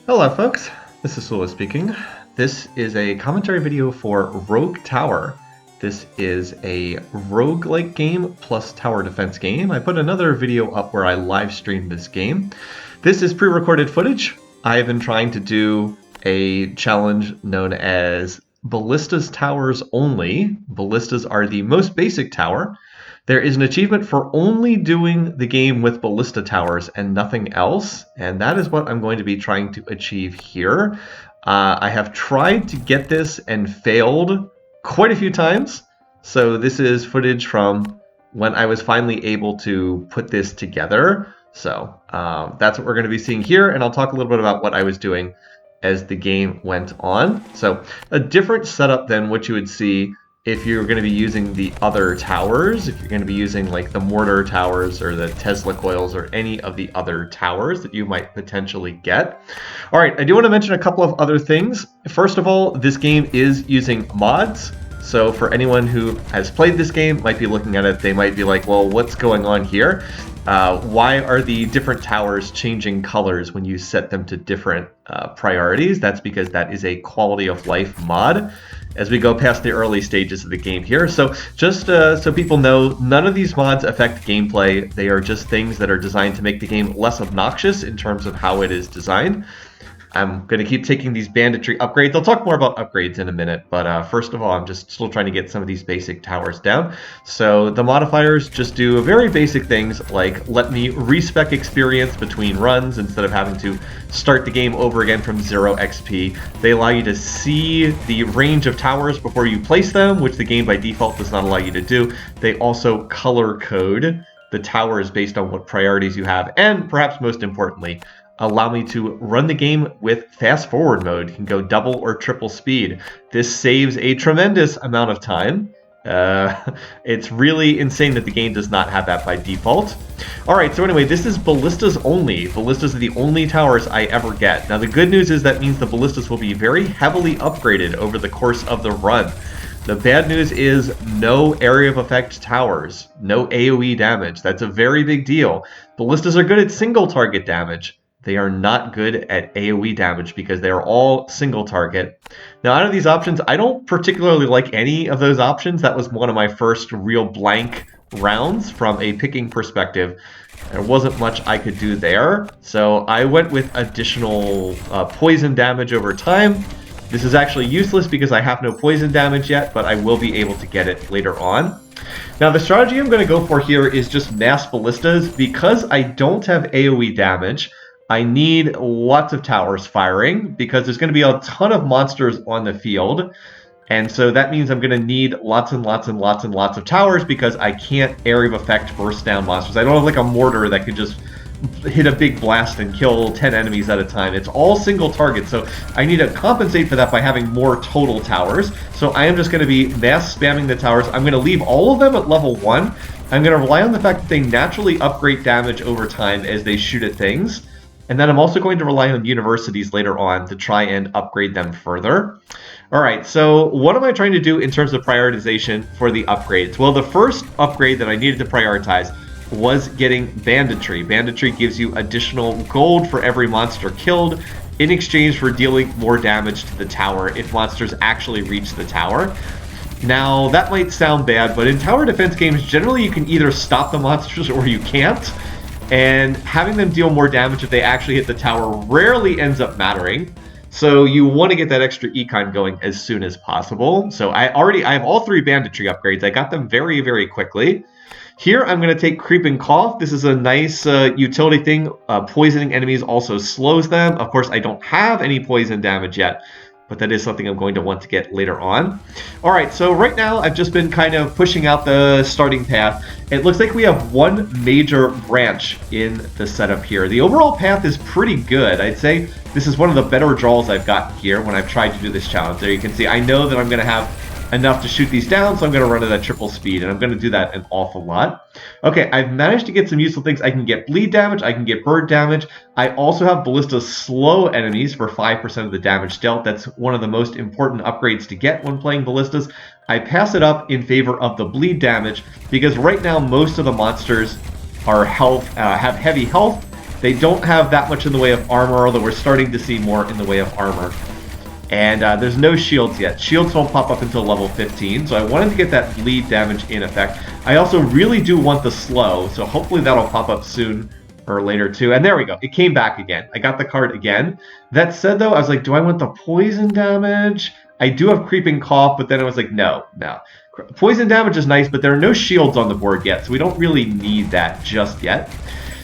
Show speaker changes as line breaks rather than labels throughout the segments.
Hello folks, this is Sula speaking. This is a commentary video for Rogue Tower. This is a roguelike game plus tower defense game. I put another video up where I live streamed this game. This is pre-recorded footage. I have been trying to do a challenge known as Ballistas Towers Only. Ballistas are the most basic tower. There is an achievement for only doing the game with ballista towers and nothing else, and that is what I'm going to be trying to achieve here. I have tried to get this and failed quite a few times, so this is footage from when I was finally able to put this together. So that's what we're going to be seeing here, and I'll talk a little bit about what I was doing as the game went on. So a different setup than what you would see if you're going to be using the other towers, if you're going to be using like the mortar towers or the Tesla coils or any of the other towers that you might potentially get. All right, I do want to mention a couple of other things. First of all, this game is using mods. So for anyone who has played this game, might be looking at it, they might be like, well, what's going on here? Why are the different towers changing colors when you set them to different priorities? That's because that is a quality of life mod as we go past the early stages of the game here. So just so people know, none of these mods affect gameplay. They are just things that are designed to make the game less obnoxious in terms of how it is designed. I'm going to keep taking these banditry upgrades. I'll talk more about upgrades in a minute, but first of all, I'm just still trying to get some of these basic towers down. So the modifiers just do very basic things like let me respec experience between runs instead of having to start the game over again from 0 XP. They allow you to see the range of towers before you place them, which the game by default does not allow you to do. They also color code the towers based on what priorities you have, and perhaps most importantly, allow me to run the game with fast forward mode. You can go double or triple speed. This saves a tremendous amount of time. It's really insane that the game does not have that by default. All right, so anyway, this is ballistas only. Ballistas are the only towers I ever get. Now the good news is that means the ballistas will be very heavily upgraded over the course of the run. The bad news is no area of effect towers, no AoE damage. That's a very big deal. Ballistas are good at single target damage. They are not good at AoE damage because they are all single target. Now, out of these options, I don't particularly like any of those options. That was one of my first real blank rounds from a picking perspective. There wasn't much I could do there. So I went with additional poison damage over time. This is actually useless because I have no poison damage yet, but I will be able to get it later on. Now, the strategy I'm going to go for here is just mass ballistas. Because I don't have AoE damage, I need lots of towers firing because there's going to be a ton of monsters on the field. And so that means I'm going to need lots and lots and lots and lots of towers because I can't area of effect burst down monsters. I don't have like a mortar that can just hit a big blast and kill 10 enemies at a time. It's all single targets, so I need to compensate for that by having more total towers. So I am just going to be mass spamming the towers. I'm going to leave all of them at level 1. I'm going to rely on the fact that they naturally upgrade damage over time as they shoot at things. And then I'm also going to rely on universities later on to try and upgrade them further. All right, so what am I trying to do in terms of prioritization for the upgrades? Well, the first upgrade that I needed to prioritize was getting banditry. Banditry gives you additional gold for every monster killed in exchange for dealing more damage to the tower if monsters actually reach the tower. Now, that might sound bad, but in tower defense games, generally you can either stop the monsters or you can't. And having them deal more damage if they actually hit the tower rarely ends up mattering. So you want to get that extra econ going as soon as possible. So I have all 3 banditry upgrades. I got them very, very quickly. Here I'm going to take Creep and Cough. This is a nice utility thing. Poisoning enemies also slows them. Of course, I don't have any poison damage yet, but that is something I'm going to want to get later on. All right, so right now I've just been kind of pushing out the starting path. It looks like we have one major branch in the setup here. The overall path is pretty good. I'd say this is one of the better draws I've gotten here when I've tried to do this challenge. There you can see I know that I'm going to have enough to shoot these down, so I'm going to run it at triple speed, and I'm going to do that an awful lot. Okay, I've managed to get some useful things. I can get bleed damage, I can get bird damage. I also have ballistas slow enemies for 5% of the damage dealt. That's one of the most important upgrades to get when playing ballistas. I pass it up in favor of the bleed damage because right now most of the monsters are have heavy health, They don't have that much in the way of armor, although we're starting to see more in the way of armor. And there's no shields yet. Shields don't pop up until level 15, so I wanted to get that bleed damage in effect. I also really do want the slow, so hopefully that'll pop up soon or later too. And there we go. It came back again. I got the card again. That said, though, I was like, do I want the poison damage? I do have creeping cough, but then I was like, no. Poison damage is nice, but there are no shields on the board yet, so we don't really need that just yet.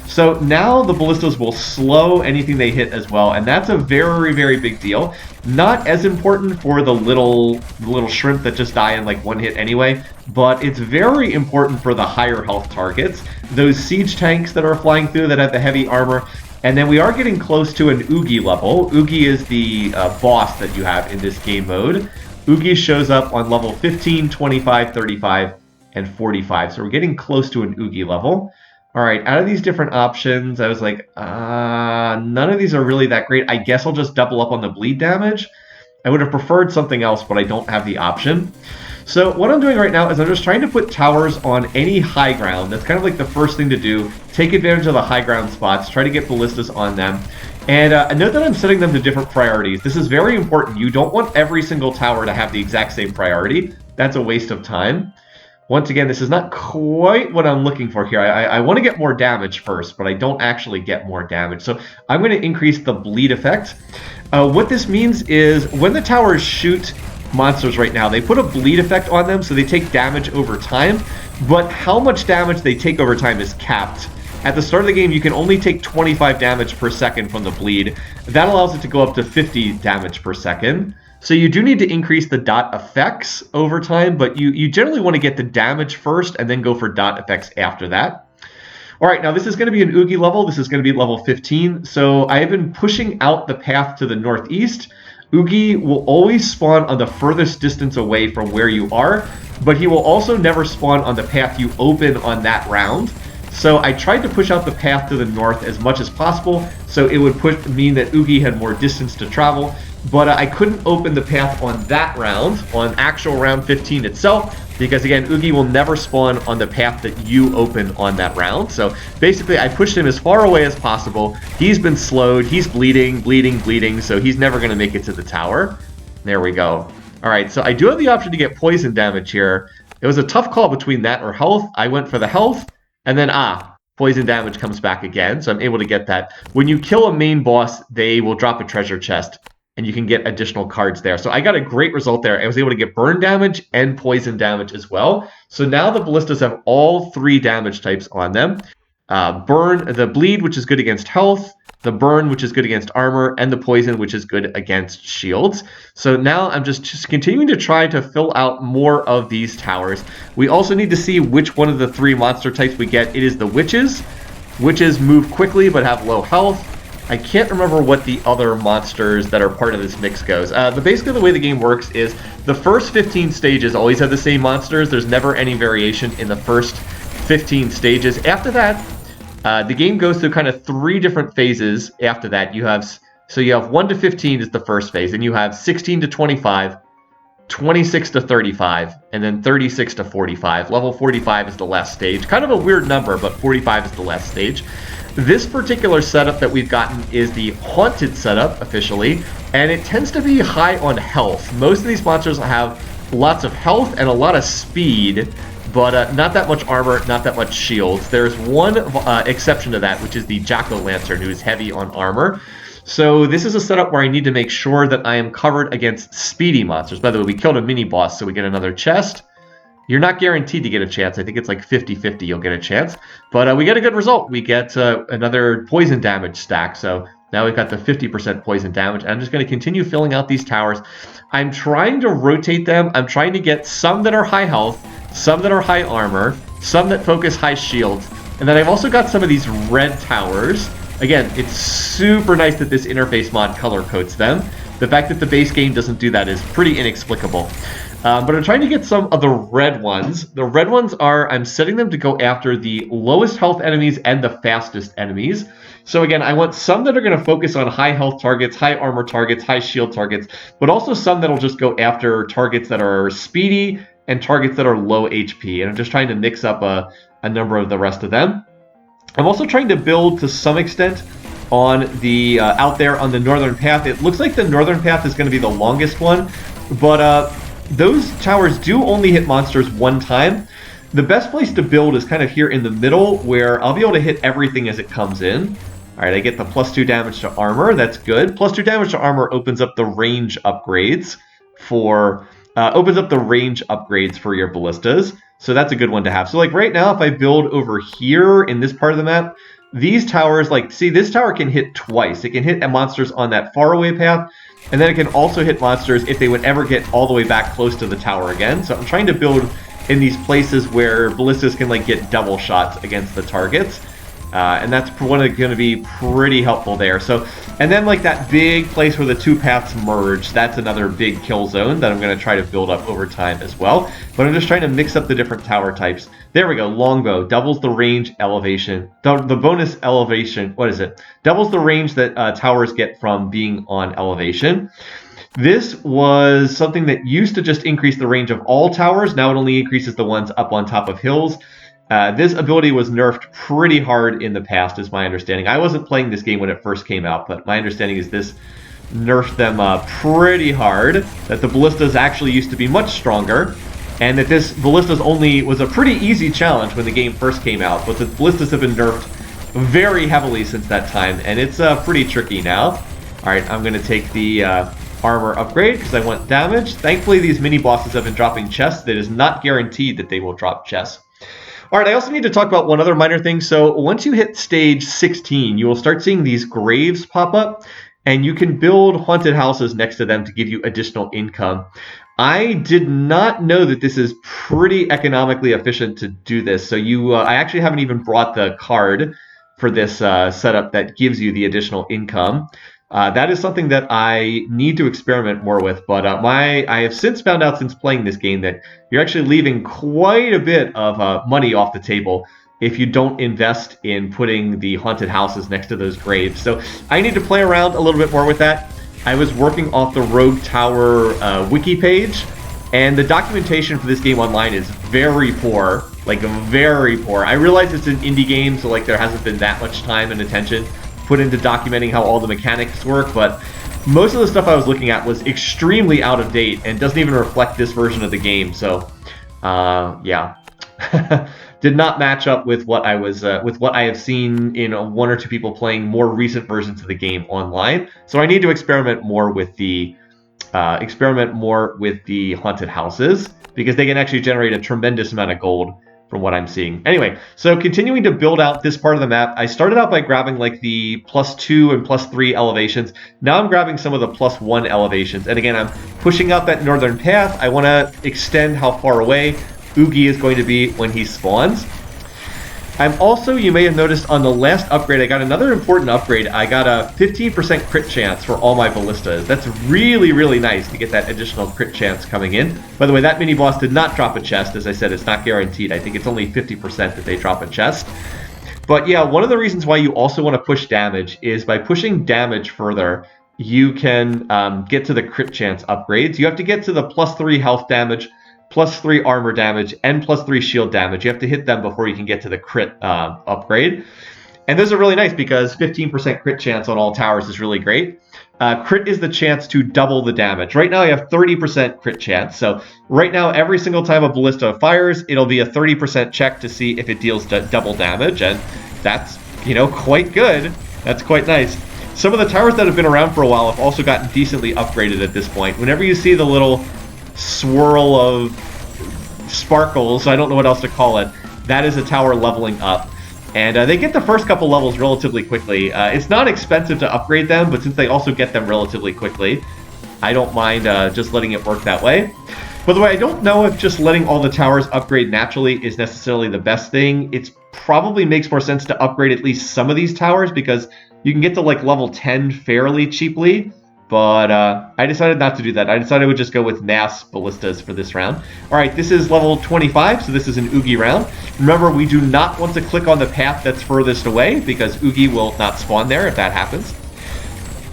So now the ballistas will slow anything they hit as well, and that's a very, very big deal. Not as important for the little shrimp that just die in like one hit anyway, but it's very important for the higher health targets. Those siege tanks that are flying through that have the heavy armor, and then we are getting close to an Oogie level. Oogie is the boss that you have in this game mode. Oogie shows up on level 15, 25, 35, and 45, so we're getting close to an Oogie level. All right, out of these different options, I was like, none of these are really that great. I guess I'll just double up on the bleed damage. I would have preferred something else, but I don't have the option. So what I'm doing right now is I'm just trying to put towers on any high ground. That's kind of like the first thing to do. Take advantage of the high ground spots. Try to get ballistas on them. And note that I'm setting them to different priorities. This is very important. You don't want every single tower to have the exact same priority. That's a waste of time. Once again, this is not quite what I'm looking for here. I want to get more damage first, but I don't actually get more damage. So I'm going to increase the bleed effect. What this means is when the towers shoot monsters right now, they put a bleed effect on them, so they take damage over time. But how much damage they take over time is capped. At the start of the game, you can only take 25 damage per second from the bleed. That allows it to go up to 50 damage per second. So you do need to increase the dot effects over time, but you generally want to get the damage first and then go for dot effects after that. All right, now this is going to be an Oogie level. This is going to be level 15. So I have been pushing out the path to the northeast. Oogie will always spawn on the furthest distance away from where you are, but he will also never spawn on the path you open on that round. So I tried to push out the path to the north as much as possible, so it would mean that Oogie had more distance to travel. But I couldn't open the path on that round, on actual round 15 itself, because again, Oogie will never spawn on the path that you open on that round. So basically, I pushed him as far away as possible. He's been slowed. He's bleeding, so he's never going to make it to the tower. There we go. All right, so I do have the option to get poison damage here. It was a tough call between that or health. I went for the health, and then, poison damage comes back again, so I'm able to get that. When you kill a main boss, they will drop a treasure chest, and you can get additional cards there. So I got a great result there. I was able to get burn damage and poison damage as well. So now the ballistas have all three damage types on them. The bleed, which is good against health, the burn, which is good against armor, and the poison, which is good against shields. So now I'm just continuing to try to fill out more of these towers. We also need to see which one of the three monster types we get. It is the witches. Witches move quickly but have low health. I can't remember what the other monsters that are part of this mix goes. Basically, the way the game works is the first 15 stages always have the same monsters. There's never any variation in the first 15 stages. After that, the game goes through kind of three different phases after that. You have 1 to 15 is the first phase, and you have 16 to 25, 26 to 35, and then 36 to 45. Level 45 is the last stage. Kind of a weird number, but 45 is the last stage. This particular setup that we've gotten is the Haunted setup, officially, and it tends to be high on health. Most of these monsters have lots of health and a lot of speed, but not that much armor, not that much shields. There's one exception to that, which is the Jack-o'-lantern, who is heavy on armor. So this is a setup where I need to make sure that I am covered against speedy monsters. By the way, we killed a mini-boss, so we get another chest. You're not guaranteed to get a chance. I think it's like 50-50 you'll get a chance. But we get a good result. We get another poison damage stack. So now we've got the 50% poison damage. I'm just going to continue filling out these towers. I'm trying to rotate them. I'm trying to get some that are high health, some that are high armor, some that focus high shields. And then I've also got some of these red towers. Again, it's super nice that this interface mod color codes them. The fact that the base game doesn't do that is pretty inexplicable. But I'm trying to get some of the red ones. The red ones are, I'm setting them to go after the lowest health enemies and the fastest enemies. So again, I want some that are going to focus on high health targets, high armor targets, high shield targets, but also some that'll just go after targets that are speedy and targets that are low HP. And I'm just trying to mix up a number of the rest of them. I'm also trying to build to some extent on the out there on the northern path. It looks like the northern path is going to be the longest one, but those towers do only hit monsters one time. The best place to build is kind of here in the middle, where I'll be able to hit everything as it comes in. All right, I get the +2 damage to armor. That's good. +2 damage to armor opens up the range upgrades for your ballistas. So that's a good one to have. So like right now, if I build over here in this part of the map, these towers, like, see, this tower can hit twice. It can hit monsters on that faraway path, and then it can also hit monsters if they would ever get all the way back close to the tower again. So I'm trying to build in these places where ballistas can like get double shots against the targets. And that's going to be pretty helpful there. So, and then like that big place where the two paths merge, that's another big kill zone that I'm going to try to build up over time as well. But I'm just trying to mix up the different tower types. There we go, longbow, doubles the range elevation. The bonus elevation, what is it? Doubles the range that towers get from being on elevation. This was something that used to just increase the range of all towers. Now it only increases the ones up on top of hills. This ability was nerfed pretty hard in the past, is my understanding. I wasn't playing this game when it first came out, but my understanding is this nerfed them pretty hard, that the ballistas actually used to be much stronger, and that this ballistas only was a pretty easy challenge when the game first came out, but the ballistas have been nerfed very heavily since that time, and it's pretty tricky now. Alright, I'm going to take the armor upgrade because I want damage. Thankfully, these mini-bosses have been dropping chests. It is not guaranteed that they will drop chests. All right, I also need to talk about one other minor thing. So once you hit stage 16, you will start seeing these graves pop up, and you can build haunted houses next to them to give you additional income. I did not know that this is pretty economically efficient to do this. So I actually haven't even brought the card for this setup that gives you the additional income. That is something that I need to experiment more with, but I have since found out since playing this game that you're actually leaving quite a bit of money off the table if you don't invest in putting the haunted houses next to those graves. So I need to play around a little bit more with that. I was working off the Rogue Tower wiki page, and the documentation for this game online is very poor, like very poor. I realize it's an indie game, so like there hasn't been that much time and attention put into documenting how all the mechanics work, but most of the stuff I was looking at was extremely out of date and doesn't even reflect this version of the game. So, yeah, did not match up with what I was with what I have seen in one or two people playing more recent versions of the game online. So I need to experiment more with the haunted houses because they can actually generate a tremendous amount of gold from what I'm seeing. Anyway, so continuing to build out this part of the map, I started out by grabbing like the +2 and +3 elevations. Now I'm grabbing some of the +1 elevations. And again, I'm pushing out that northern path. I want to extend how far away Oogie is going to be when he spawns. I'm also, you may have noticed on the last upgrade, I got another important upgrade. I got a 15% crit chance for all my ballistas. That's really, really nice to get that additional crit chance coming in. By the way, that mini-boss did not drop a chest. As I said, it's not guaranteed. I think it's only 50% that they drop a chest. But yeah, one of the reasons why you also want to push damage is by pushing damage further, you can get to the crit chance upgrades. You have to get to the +3 health damage, +3 armor damage, and +3 shield damage. You have to hit them before you can get to the crit upgrade. And those are really nice because 15% crit chance on all towers is really great. Crit is the chance to double the damage. Right now I have 30% crit chance. So right now, every single time a ballista fires, it'll be a 30% check to see if it deals double damage. And that's, quite good. That's quite nice. Some of the towers that have been around for a while have also gotten decently upgraded at this point. Whenever you see the little swirl of sparkles, I don't know what else to call it, that is a tower leveling up. And they get the first couple levels relatively quickly. It's not expensive to upgrade them, but since they also get them relatively quickly, I don't mind just letting it work that way. By the way, I don't know if just letting all the towers upgrade naturally is necessarily the best thing. It probably makes more sense to upgrade at least some of these towers because you can get to like level 10 fairly cheaply. But I decided not to do that. I decided I would just go with mass ballistas for this round. All right, this is level 25, so this is an Oogie round. Remember, we do not want to click on the path that's furthest away because Oogie will not spawn there if that happens.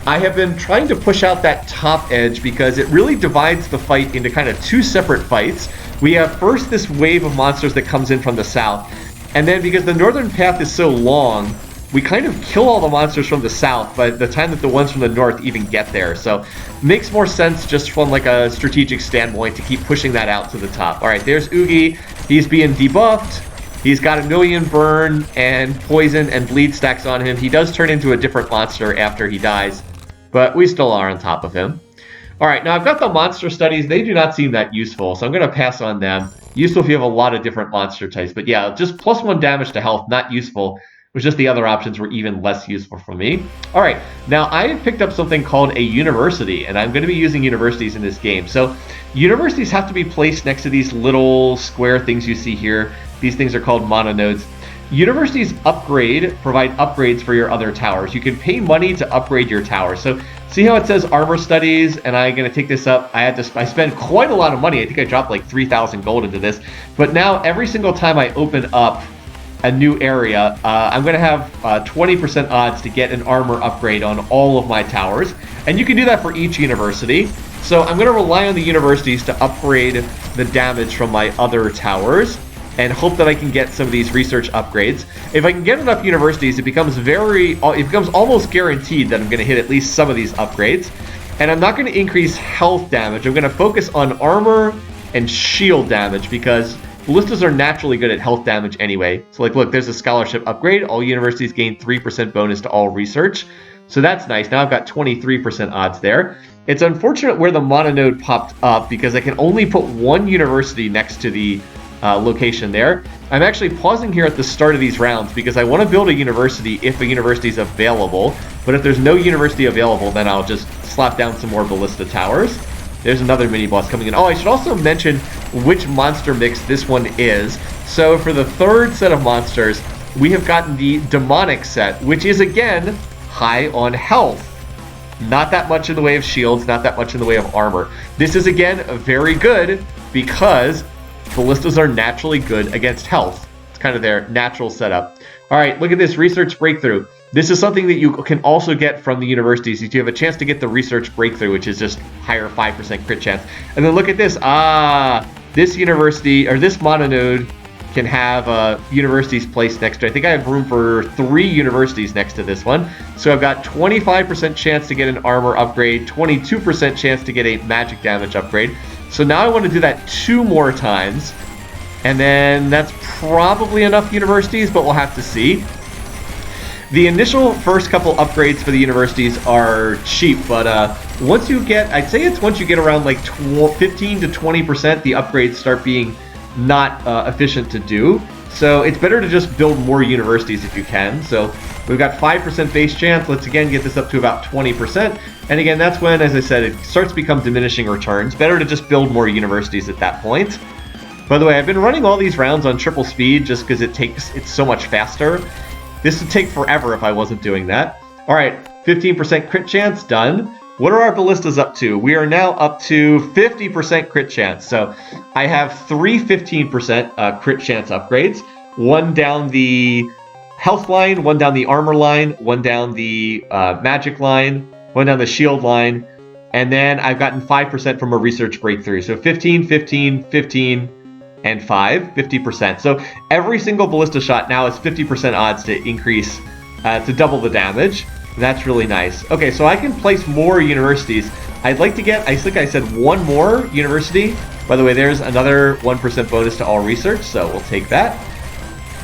I have been trying to push out that top edge because it really divides the fight into kind of two separate fights. We have first this wave of monsters that comes in from the south, And then because the northern path is so long, we kind of kill all the monsters from the south by the time that the ones from the north even get there. So makes more sense just from like a strategic standpoint to keep pushing that out to the top. All right, there's Oogie. He's being debuffed. He's got a million burn and poison and bleed stacks on him. He does turn into a different monster after he dies, but we still are on top of him. All right, now I've got the monster studies. They do not seem that useful, so I'm going to pass on them. Useful if you have a lot of different monster types, but yeah, just +1 damage to health, not useful. It was just the other options were even less useful for me. All right, now I have picked up something called a university, and I'm going to be using universities in this game. So universities have to be placed next to these little square things you see here. These things are called mononodes. Universities provide upgrades for your other towers. You can pay money to upgrade your towers. So see how it says armor studies, and I'm going to take this up. I spent quite a lot of money. I think I dropped like 3,000 gold into this. But now every single time I open up a new area, I'm going to have 20% odds to get an armor upgrade on all of my towers. And you can do that for each university. So I'm going to rely on the universities to upgrade the damage from my other towers and hope that I can get some of these research upgrades. If I can get enough universities, it becomes almost guaranteed that I'm going to hit at least some of these upgrades. And I'm not going to increase health damage. I'm going to focus on armor and shield damage because ballistas are naturally good at health damage anyway. So like, look, there's a scholarship upgrade. All universities gain 3% bonus to all research. So that's nice. Now I've got 23% odds there. It's unfortunate where the mononode popped up because I can only put one university next to the location there. I'm actually pausing here at the start of these rounds because I want to build a university if a university is available. But if there's no university available, then I'll just slap down some more ballista towers. There's another mini boss coming in. Oh, I should also mention which monster mix this one is. So for the third set of monsters, we have gotten the demonic set, which is again high on health. Not that much in the way of shields, not that much in the way of armor. This is again very good because ballistas are naturally good against health. It's kind of their natural setup. All right, look at this research breakthrough. This is something that you can also get from the universities. You have a chance to get the research breakthrough, which is just higher 5% crit chance. And then look at this. This university, or this mononode, can have universities placed next to it. I think I have room for 3 universities next to this one. So I've got 25% chance to get an armor upgrade, 22% chance to get a magic damage upgrade. So now I want to do that 2 more times. And then that's probably enough universities, but we'll have to see. The initial first couple upgrades for the universities are cheap, but once you get, I'd say it's once you get around like 15 to 20%, the upgrades start being not efficient to do. So it's better to just build more universities if you can. So we've got 5% base chance. Let's again get this up to about 20%. And again, that's when, as I said, it starts to become diminishing returns. Better to just build more universities at that point. By the way, I've been running all these rounds on triple speed just because it's so much faster. This would take forever if I wasn't doing that. All right, 15% crit chance, done. What are our ballistas up to? We are now up to 50% crit chance. So I have 3 15% crit chance upgrades. 1 down the health line, 1 down the armor line, 1 down the magic line, 1 down the shield line, and then I've gotten 5% from a research breakthrough. So 15, 15, 15, and 5, 50%. So every single ballista shot now is 50% odds to increase, to double the damage. That's really nice. Okay, so I can place more universities. I'd like to get, I think I said 1 more university. By the way, there's another 1% bonus to all research, so we'll take that.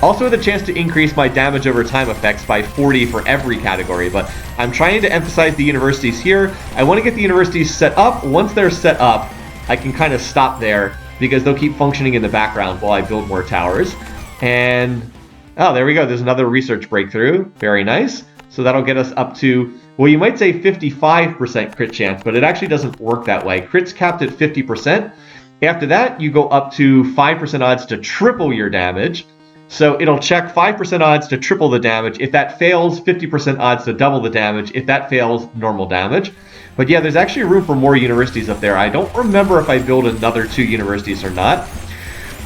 Also with a chance to increase my damage over time effects by 40 for every category, but I'm trying to emphasize the universities here. I want to get the universities set up. Once they're set up, I can kind of stop there because they'll keep functioning in the background while I build more towers. And, oh, there we go. There's another research breakthrough. Very nice. So that'll get us up to, well, you might say 55% crit chance, but it actually doesn't work that way. Crit's capped at 50%. After that, you go up to 5% odds to triple your damage. So it'll check 5% odds to triple the damage. If that fails, 50% odds to double the damage. If that fails, normal damage. But yeah, there's actually room for more universities up there. I don't remember if I build another 2 universities or not.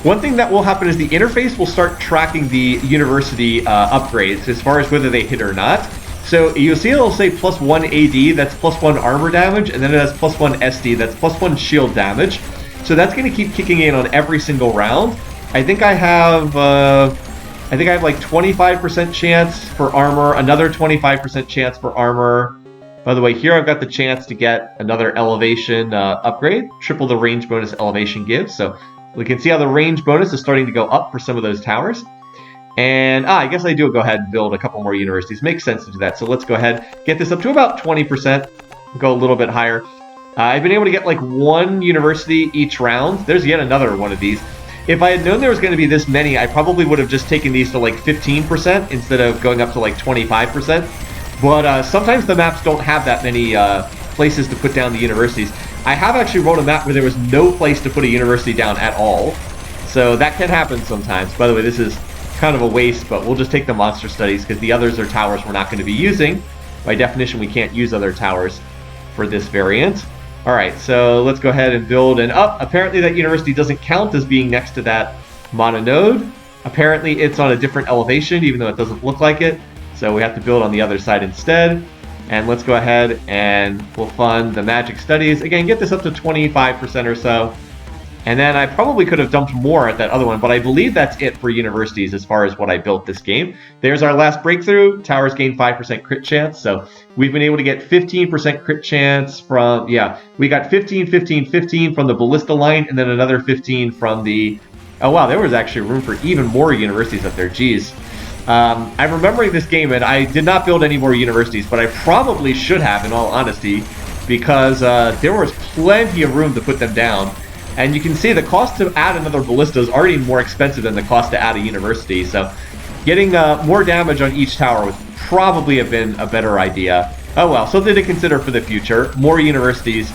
One thing that will happen is the interface will start tracking the university upgrades as far as whether they hit or not. So you'll see it'll say +1 AD, that's +1 armor damage, and then it has +1 SD, that's +1 shield damage. So that's going to keep kicking in on every single round. I think I have I think I have like 25% chance for armor, another 25% chance for armor. By the way, here I've got the chance to get another elevation upgrade, triple the range bonus elevation gives. So we can see how the range bonus is starting to go up for some of those towers. And I guess I do go ahead and build a couple more universities. Makes sense to do that. So let's go ahead, get this up to about 20%, go a little bit higher. I've been able to get like one university each round. There's yet another one of these. If I had known there was going to be this many, I probably would have just taken these to like 15% instead of going up to like 25%. But sometimes the maps don't have that many places to put down the universities. I have actually wrote a map where there was no place to put a university down at all. So that can happen sometimes. By the way, this is kind of a waste, but we'll just take the monster studies because the others are towers we're not going to be using. By definition, we can't use other towers for this variant. All right, so let's go ahead and build an up. Apparently that university doesn't count as being next to that mono node. Apparently it's on a different elevation, even though it doesn't look like it. So we have to build on the other side instead. And let's go ahead and we'll fund the magic studies. Again, get this up to 25% or so. And then I probably could have dumped more at that other one, but I believe that's it for universities as far as what I built this game. There's our last breakthrough. Towers gain 5% crit chance. So we've been able to get 15% crit chance from, we got 15, 15, 15 from the ballista line, and then another 15 from the, oh wow, there was actually room for even more universities up there. Geez. I'm remembering this game, and I did not build any more universities, but I probably should have, in all honesty, because there was plenty of room to put them down. And you can see the cost to add another ballista is already more expensive than the cost to add a university. So getting more damage on each tower would probably have been a better idea. Oh well, something to consider for the future. More universities,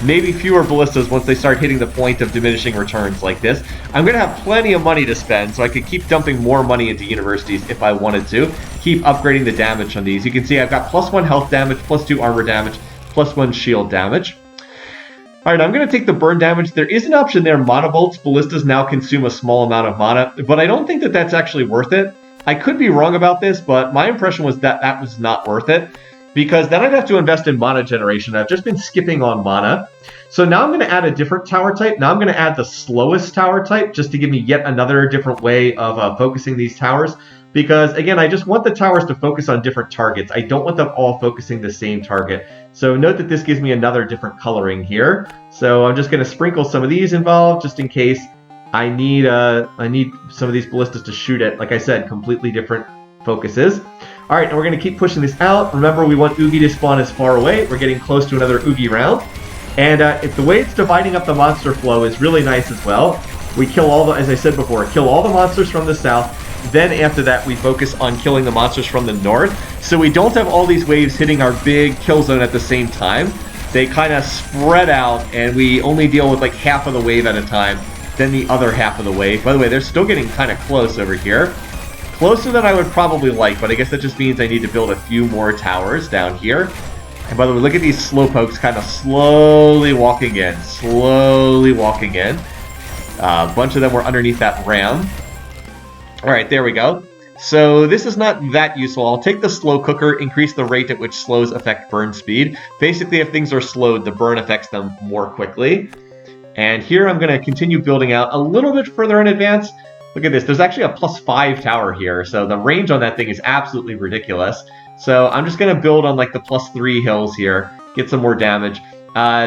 maybe fewer ballistas once they start hitting the point of diminishing returns like this. I'm going to have plenty of money to spend, so I could keep dumping more money into universities if I wanted to. Keep upgrading the damage on these. You can see I've got +1 health damage, +2 armor damage, +1 shield damage. Alright, I'm going to take the burn damage. There is an option there, monobolts. Ballistas now consume a small amount of mana, but I don't think that that's actually worth it. I could be wrong about this, but my impression was that that was not worth it, because then I'd have to invest in mana generation. I've just been skipping on mana. So now I'm going to add a different tower type. Now I'm going to add the slowest tower type, just to give me yet another different way of focusing these towers. Because, again, I just want the towers to focus on different targets. I don't want them all focusing the same target. So note that this gives me another different coloring here. So I'm just going to sprinkle some of these involved, just in case I need some of these ballistas to shoot at, like I said, completely different focuses. All right, and we're going to keep pushing this out. Remember, we want Oogie to spawn as far away. We're getting close to another Oogie round. And the way it's dividing up the monster flow is really nice as well. We kill all the, as I said before, kill all the monsters from the south. Then after that, we focus on killing the monsters from the north. So we don't have all these waves hitting our big kill zone at the same time. They kind of spread out, and we only deal with like half of the wave at a time, then the other half of the wave. By the way, they're still getting kind of close over here. Closer than I would probably like, but I guess that just means I need to build a few more towers down here. And by the way, look at these slowpokes kind of slowly walking in. Slowly walking in. A bunch of them were underneath that ram. Alright, there we go. So this is not that useful. I'll take the slow cooker, increase the rate at which slows affect burn speed. Basically, if things are slowed, the burn affects them more quickly. And here I'm going to continue building out a little bit further in advance. Look at this. There's actually a +5 tower here, so the range on that thing is absolutely ridiculous. So I'm just going to build on like the +3 hills here, get some more damage.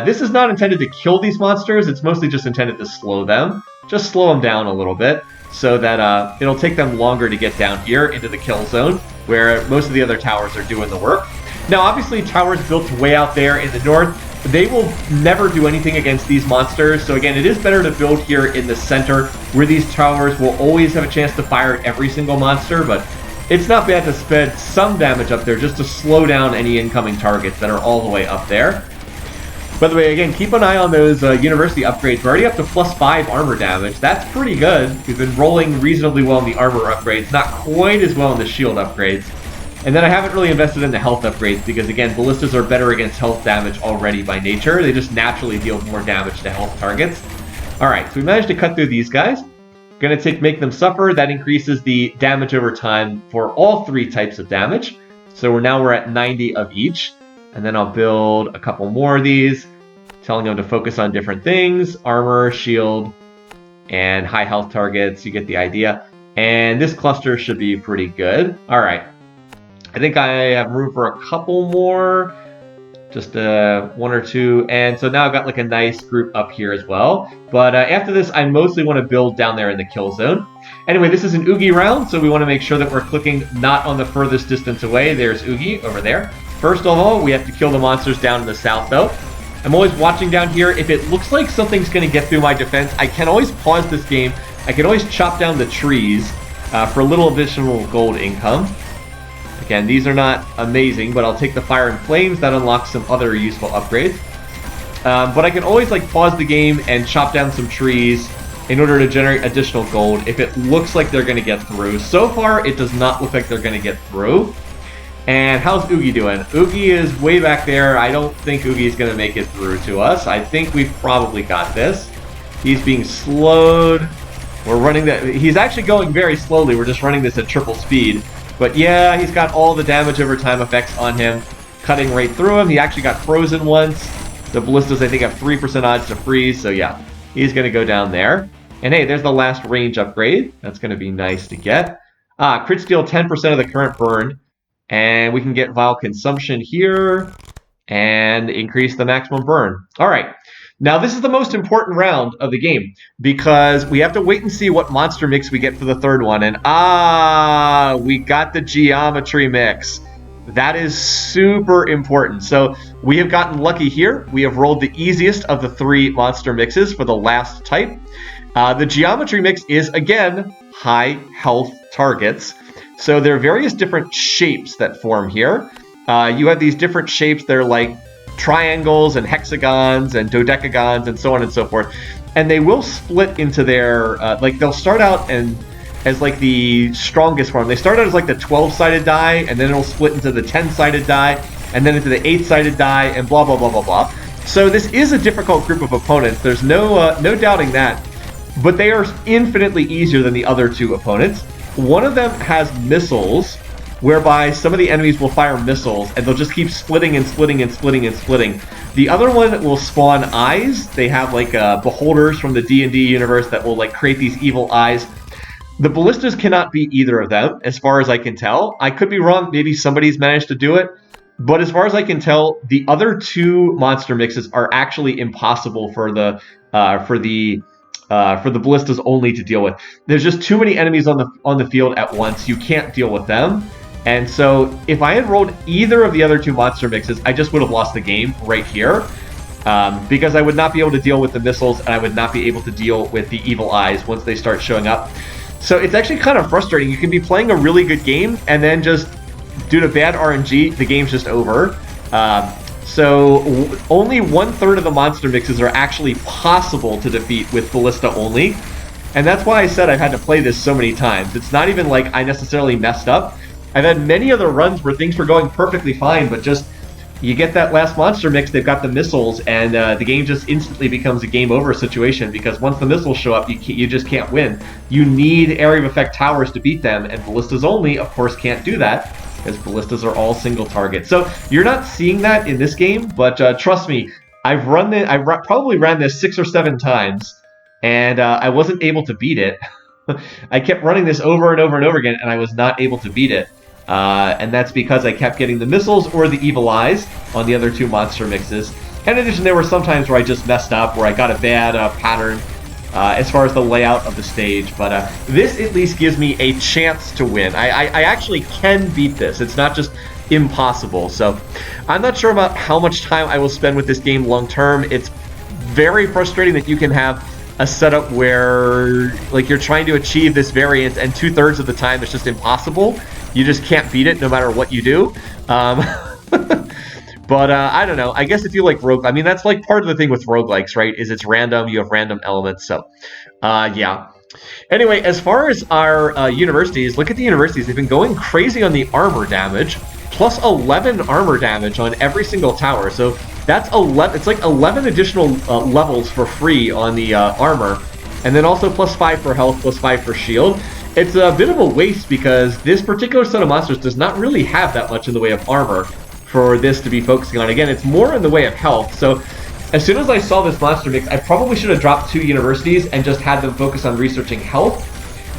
This is not intended to kill these monsters. It's mostly just intended to slow them. Just slow them down a little bit, so that it'll take them longer to get down here into the kill zone, where most of the other towers are doing the work. Now, obviously, towers built way out there in the north, they will never do anything against these monsters. So again, it is better to build here in the center, where these towers will always have a chance to fire at every single monster, but it's not bad to spend some damage up there just to slow down any incoming targets that are all the way up there. By the way, again, keep an eye on those university upgrades. We're already up to +5 armor damage. That's pretty good. We've been rolling reasonably well in the armor upgrades, not quite as well in the shield upgrades. And then I haven't really invested in the health upgrades because, again, ballistas are better against health damage already by nature. They just naturally deal more damage to health targets. Alright, so we managed to cut through these guys. Going to make them suffer. That increases the damage over time for all 3 types of damage. So we're at 90 of each. And then I'll build a couple more of these, telling them to focus on different things. Armor, shield, and high health targets. You get the idea. And this cluster should be pretty good. All right. I think I have room for a couple more. Just one or two. And so now I've got like a nice group up here as well. But after this, I mostly want to build down there in the kill zone. Anyway, this is an Oogie round, so we want to make sure that we're clicking not on the furthest distance away. There's Oogie over there. First of all, we have to kill the monsters down in the south, though. I'm always watching down here. If it looks like something's going to get through my defense, I can always pause this game. I can always chop down the trees for a little additional gold income. Again, these are not amazing, but I'll take the Fire and Flames. That unlocks some other useful upgrades. But I can always like pause the game and chop down some trees in order to generate additional gold if it looks like they're going to get through. So far, it does not look like they're going to get through. And how's Oogie doing? Oogie is way back there. I don't think Oogie is going to make it through to us. I think we've probably got this. He's being slowed. We're running that. He's actually going very slowly. We're just running this at triple speed. But yeah, he's got all the damage over time effects on him, cutting right through him. He actually got frozen once. The ballistas, I think, have 3% odds to freeze. So yeah, he's going to go down there. And hey, there's the last range upgrade. That's going to be nice to get. Crit steal 10% of the current burn. And we can get Vile Consumption here and increase the maximum burn. All right. Now, this is the most important round of the game because we have to wait and see what monster mix we get for the third one. And we got the geometry mix. That is super important. So we have gotten lucky here. We have rolled the easiest of the 3 monster mixes for the last type. The geometry mix is, again, high health targets. So there are various different shapes that form here. You have these different shapes that are like triangles and hexagons and dodecagons and so on and so forth. And they will split into their, like they'll start out as like the strongest form. They start out as like the 12-sided die, and then it'll split into the 10-sided die, and then into the 8-sided die, and blah, blah, blah, blah, blah. So this is a difficult group of opponents. There's no doubting that. But they are infinitely easier than the other 2 opponents. One of them has missiles, whereby some of the enemies will fire missiles, and they'll just keep splitting and splitting and splitting and splitting. The other one will spawn eyes. They have like beholders from the D&D universe that will like create these evil eyes. The ballistas cannot beat either of them, as far as I can tell. I could be wrong. Maybe somebody's managed to do it. But as far as I can tell, the other 2 monster mixes are actually impossible for the ballistas only to deal with. There's just too many enemies on the field at once. You can't deal with them. And so if I had rolled either of the other 2 monster mixes, I just would have lost the game right here. Because I would not be able to deal with the missiles, and I would not be able to deal with the evil eyes once they start showing up. So it's actually kind of frustrating. You can be playing a really good game, and then just due to bad RNG, the game's just over. So only 1/3 of the monster mixes are actually possible to defeat with ballista only. And that's why I said I've had to play this so many times. It's not even like I necessarily messed up. I've had many other runs where things were going perfectly fine, but just you get that last monster mix, they've got the missiles, and the game just instantly becomes a game over situation because once the missiles show up, you just can't win. You need area of effect towers to beat them, and ballistas only, of course, can't do that because ballistas are all single target. So you're not seeing that in this game, but trust me, I've probably ran this 6 or 7 times, and I wasn't able to beat it. I kept running this over and over and over again, and I was not able to beat it. And that's because I kept getting the missiles or the evil eyes on the other 2 monster mixes. In addition, there were some times where I just messed up, where I got a bad pattern as far as the layout of the stage. But this at least gives me a chance to win. I actually can beat this. It's not just impossible. So I'm not sure about how much time I will spend with this game long term. It's very frustrating that you can have a setup where like you're trying to achieve this variant and 2/3 of the time it's just impossible. You just can't beat it no matter what you do. But I don't know. I guess if you like rogue, I mean, that's like part of the thing with roguelikes, right? Is it's random. You have random elements. So yeah. Anyway, as far as our universities, look at the universities. They've been going crazy on the armor damage. Plus 11 armor damage on every single tower. So that's 11. It's like 11 additional levels for free on the armor. And then also plus 5 for health, plus 5 for shield. It's a bit of a waste because this particular set of monsters does not really have that much in the way of armor for this to be focusing on. Again, it's more in the way of health. So as soon as I saw this monster mix, I probably should have dropped 2 universities and just had them focus on researching health.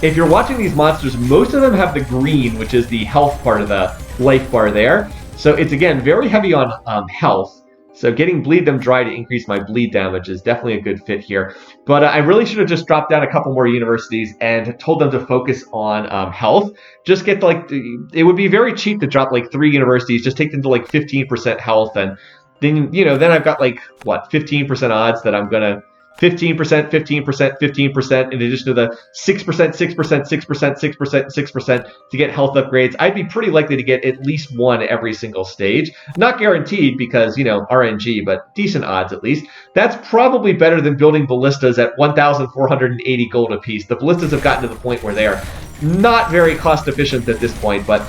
if you're watching these monsters, most of them have the green, which is the health part of the life bar there. So it's, again, very heavy on health. So getting Bleed Them Dry to increase my bleed damage is definitely a good fit here. But I really should have just dropped down a couple more universities and told them to focus on health. Just get like, it would be very cheap to drop like 3 universities, just take them to like 15% health, and then, then I've got like, what, 15% odds that I'm going to 15%, 15%, 15%, in addition to the 6%, 6%, 6%, 6%, 6% to get health upgrades. I'd be pretty likely to get at least one every single stage. Not guaranteed because, RNG, but decent odds at least. That's probably better than building ballistas at 1,480 gold apiece. The ballistas have gotten to the point where they are not very cost efficient at this point, but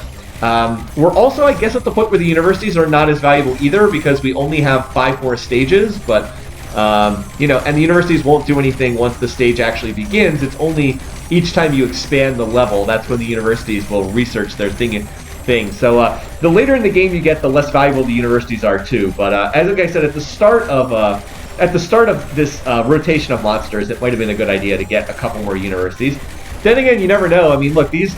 we're also, I guess, at the point where the universities are not as valuable either because we only have 5 more stages, but and the universities won't do anything once the stage actually begins. It's only each time you expand the level, that's when the universities will research their thing. So the later in the game you get, the less valuable the universities are too. But as I said, at the start of this rotation of monsters, it might have been a good idea to get a couple more universities. Then again, you never know. I mean, look, these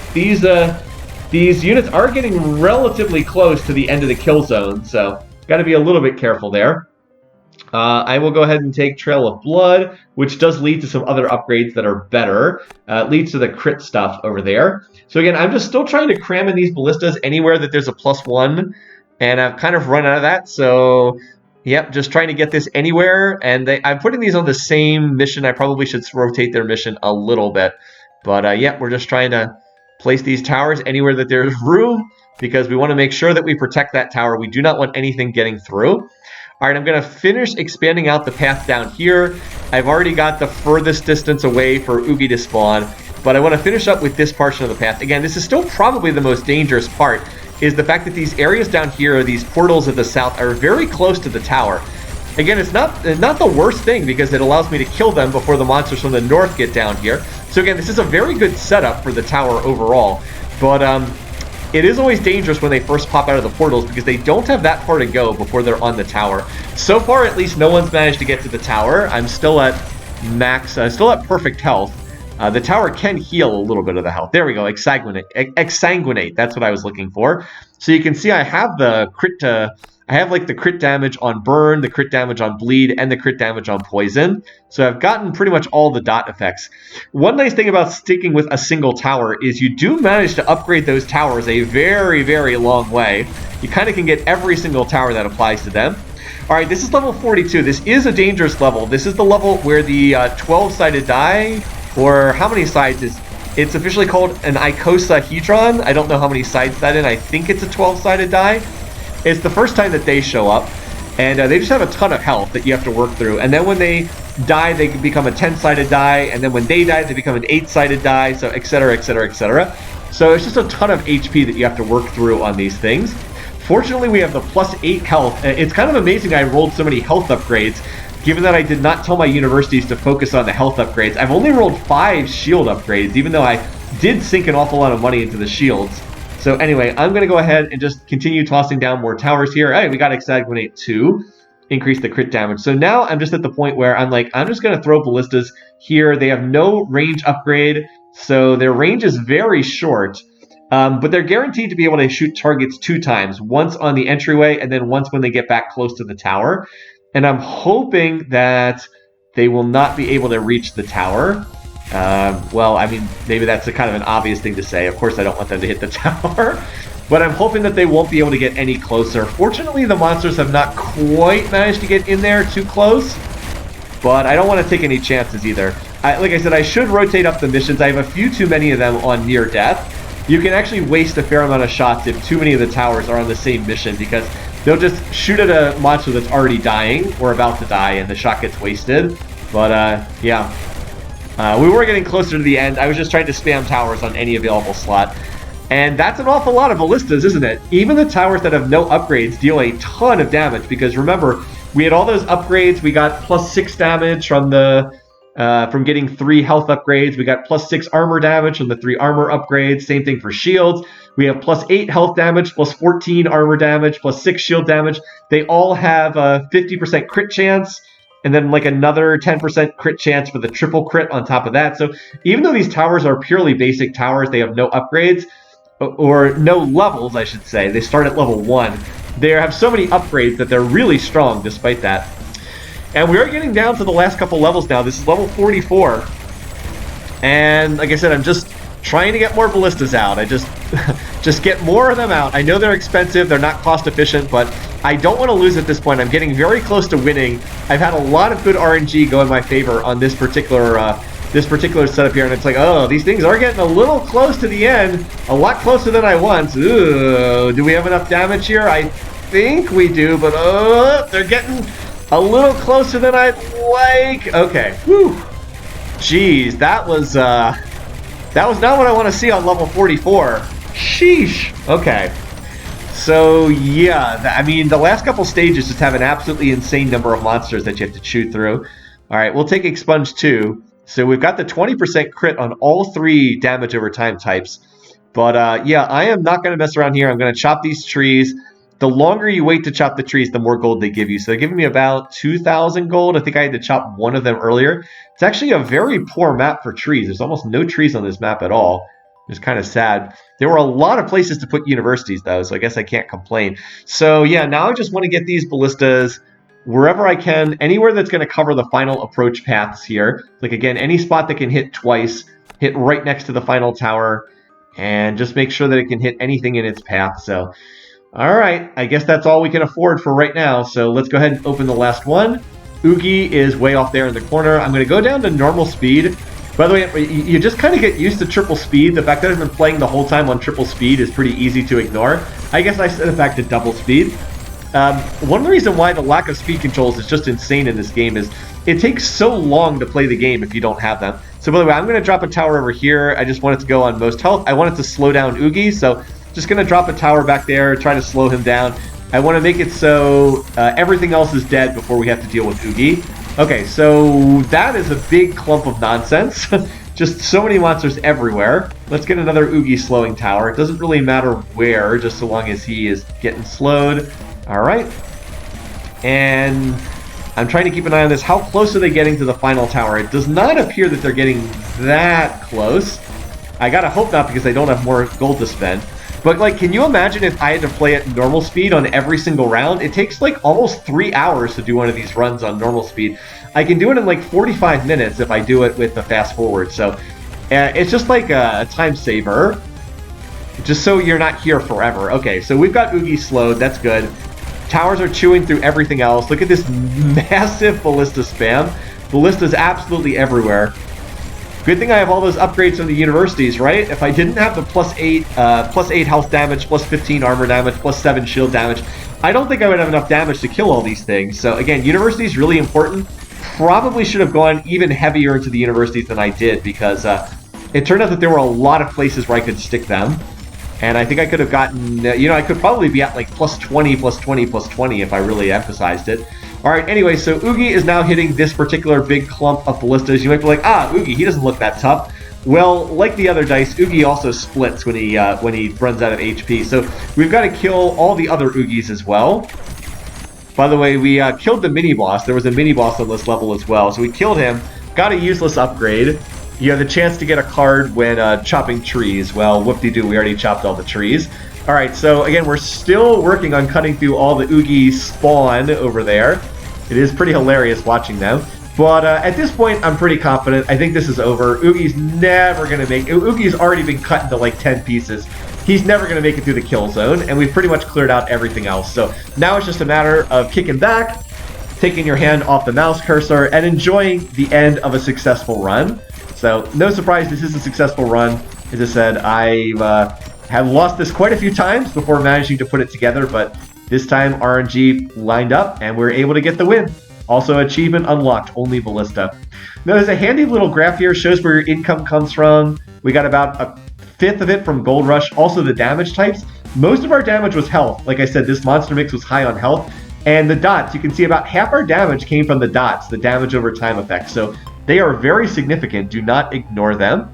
units are getting relatively close to the end of the kill zone, so got to be a little bit careful there. I will go ahead and take Trail of Blood, which does lead to some other upgrades that are better. It leads to the crit stuff over there. So again, I'm just still trying to cram in these ballistas anywhere that there's a +1, and I've kind of run out of that. So, yep, just trying to get this anywhere. And I'm putting these on the same mission. I probably should rotate their mission a little bit. But yeah, we're just trying to place these towers anywhere that there's room because we want to make sure that we protect that tower. We do not want anything getting through. All right, I'm going to finish expanding out the path down here. I've already got the furthest distance away for Oogie to spawn, but I want to finish up with this portion of the path. Again, this is still probably the most dangerous part, is the fact that these areas down here, these portals at the south, are very close to the tower. Again, it's not the worst thing because it allows me to kill them before the monsters from the north get down here. So again, this is a very good setup for the tower overall, but it is always dangerous when they first pop out of the portals because they don't have that far to go before they're on the tower. So far, at least, no one's managed to get to the tower. I'm still at max, still at perfect health. The tower can heal a little bit of the health. There we go, exsanguinate. That's what I was looking for. So you can see I have the crit. I have like the crit damage on burn, the crit damage on bleed, and the crit damage on poison. So I've gotten pretty much all the dot effects. One nice thing about sticking with a single tower is you do manage to upgrade those towers a very, very long way. You kind of can get every single tower that applies to them. All right, this is level 42. This is a dangerous level. This is the level where the 12-sided die, or how many sides is... It's officially called an icosahedron. I don't know how many sides that in. I think it's a 12-sided die. It's the first time that they show up, and they just have a ton of health that you have to work through. And then when they die, they become a 10-sided die, and then when they die, they become an 8-sided die, so etc., etc., etc. So it's just a ton of HP that you have to work through on these things. Fortunately, we have the +8 health. It's kind of amazing I rolled so many health upgrades, given that I did not tell my universities to focus on the health upgrades. I've only rolled 5 shield upgrades, even though I did sink an awful lot of money into the shields. So anyway, I'm going to go ahead and just continue tossing down more towers here. Hey, we got Exsanguinate 2, increase the crit damage. So now I'm just at the point where I'm like, I'm just going to throw ballistas here. They have no range upgrade, so their range is very short. But they're guaranteed to be able to shoot targets 2 times, once on the entryway and then once when they get back close to the tower. And I'm hoping that they will not be able to reach the tower. Well, I mean, maybe that's a kind of an obvious thing to say. Of course, I don't want them to hit the tower. But I'm hoping that they won't be able to get any closer. Fortunately, the monsters have not quite managed to get in there too close. But I don't want to take any chances either. Like I said, I should rotate up the missions. I have a few too many of them on near death. You can actually waste a fair amount of shots if too many of the towers are on the same mission, because they'll just shoot at a monster that's already dying or about to die, and the shot gets wasted. But, yeah. We were getting closer to the end. I was just trying to spam towers on any available slot. And that's an awful lot of ballistas, isn't it? Even the towers that have no upgrades deal a ton of damage, because remember, we had all those upgrades. We got +6 damage from the from getting 3 health upgrades. We got +6 armor damage from the 3 armor upgrades. Same thing for shields. We have +8 health damage, +14 armor damage, +6 shield damage. They all have a 50% crit chance. and then like another 10% crit chance for the triple crit on top of that. So even though these towers are purely basic towers, they have no upgrades, or no levels, I should say. They start at level 1. They have so many upgrades that they're really strong despite that. And we are getting down to the last couple levels now. This is level 44. And like I said, I'm just trying to get more ballistas out. I just get more of them out. I know they're expensive, they're not cost efficient, but I don't want to lose at this point. I'm getting very close to winning. I've had a lot of good RNG go in my favor on this particular setup here, and it's like, oh, these things are getting a little close to the end, a lot closer than I want. Ooh, do we have enough damage here? I think we do, but they're getting a little closer than I'd like. Okay, whew. Jeez, that was not what I want to see on level 44. Sheesh. Okay. So, yeah, I mean, the last couple stages just have an absolutely insane number of monsters that you have to chew through. All right, we'll take Expunge 2. So we've got the 20% crit on all 3 damage over time types. But, yeah, I am not going to mess around here. I'm going to chop these trees. The longer you wait to chop the trees, the more gold they give you. So they're giving me about 2,000 gold. I think I had to chop one of them earlier. It's actually a very poor map for trees. There's almost no trees on this map at all. It's kind of sad. There were a lot of places to put universities, though, so I guess I can't complain. So, yeah, now I just want to get these ballistas wherever I can, anywhere that's going to cover the final approach paths here. Like, again, any spot that can hit twice, hit right next to the final tower, and just make sure that it can hit anything in its path. So, all right, I guess that's all we can afford for right now. So let's go ahead and open the last one. Oogie is way off there in the corner. I'm going to go down to normal speed. By the way, you just kind of get used to triple speed. The fact that I've been playing the whole time on triple speed is pretty easy to ignore. I guess I set it back to double speed. One of the reasons why the lack of speed controls is just insane in this game is it takes so long to play the game if you don't have them. So by the way, I'm going to drop a tower over here. I just want it to go on most health. I want it to slow down Oogie, so just going to drop a tower back there, try to slow him down. I want to make it so everything else is dead before we have to deal with Oogie. Okay, so that is a big clump of nonsense. Just so many monsters everywhere. Let's get another Oogie slowing tower. It doesn't really matter where, just so long as he is getting slowed. All right. And I'm trying to keep an eye on this. How close are they getting to the final tower? It does not appear that they're getting that close. I gotta hope not, because I don't have more gold to spend. But, like, can you imagine if I had to play at normal speed on every single round? It takes, like, almost 3 hours to do one of these runs on normal speed. I can do it in, like, 45 minutes if I do it with the fast forward. So, it's just like a time saver. Just so you're not here forever. Okay, so we've got Oogie slowed. That's good. Towers are chewing through everything else. Look at this massive ballista spam. Ballistas absolutely everywhere. Good thing I have all those upgrades from the universities, right? If I didn't have the plus 8 health damage, plus 15 armor damage, plus 7 shield damage, I don't think I would have enough damage to kill all these things. So again, university is really important. Probably should have gone even heavier into the universities than I did, because it turned out that there were a lot of places where I could stick them. And I think I could have gotten, I could probably be at like plus 20, plus 20, plus 20 if I really emphasized it. All right, anyway, so Oogie is now hitting this particular big clump of ballistas. You might be like, Oogie, he doesn't look that tough. Well, like the other dice, Oogie also splits when he runs out of HP. So we've got to kill all the other Oogies as well. By the way, we killed the mini-boss. There was a mini-boss on this level as well. So we killed him, got a useless upgrade. You have the chance to get a card when chopping trees. Well, whoop-de-doo, we already chopped all the trees. All right, so again, we're still working on cutting through all the Oogie spawn over there. It is pretty hilarious watching them. But at this point, I'm pretty confident. I think this is over. Oogie's never going to make... Oogie's already been cut into like 10 pieces. He's never going to make it through the kill zone, and we've pretty much cleared out everything else. So now it's just a matter of kicking back, taking your hand off the mouse cursor, and enjoying the end of a successful run. So no surprise, this is a successful run. As I said, I have lost this quite a few times before managing to put it together, but this time RNG lined up, and we were able to get the win. Also, achievement unlocked, only Ballista. Now, there's a handy little graph here, shows where your income comes from. We got about a fifth of it from Gold Rush. Also, the damage types. Most of our damage was health. Like I said, this monster mix was high on health. And the dots, you can see about half our damage came from the dots, the damage over time effect. So they are very significant. Do not ignore them.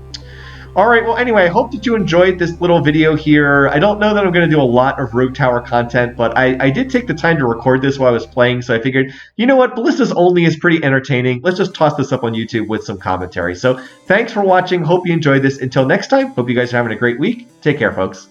All right, well, anyway, I hope that you enjoyed this little video here. I don't know that I'm going to do a lot of Rogue Tower content, but I did take the time to record this while I was playing, so I figured, you know what, Ballistas Only is pretty entertaining. Let's just toss this up on YouTube with some commentary. So thanks for watching. Hope you enjoyed this. Until next time, hope you guys are having a great week. Take care, folks.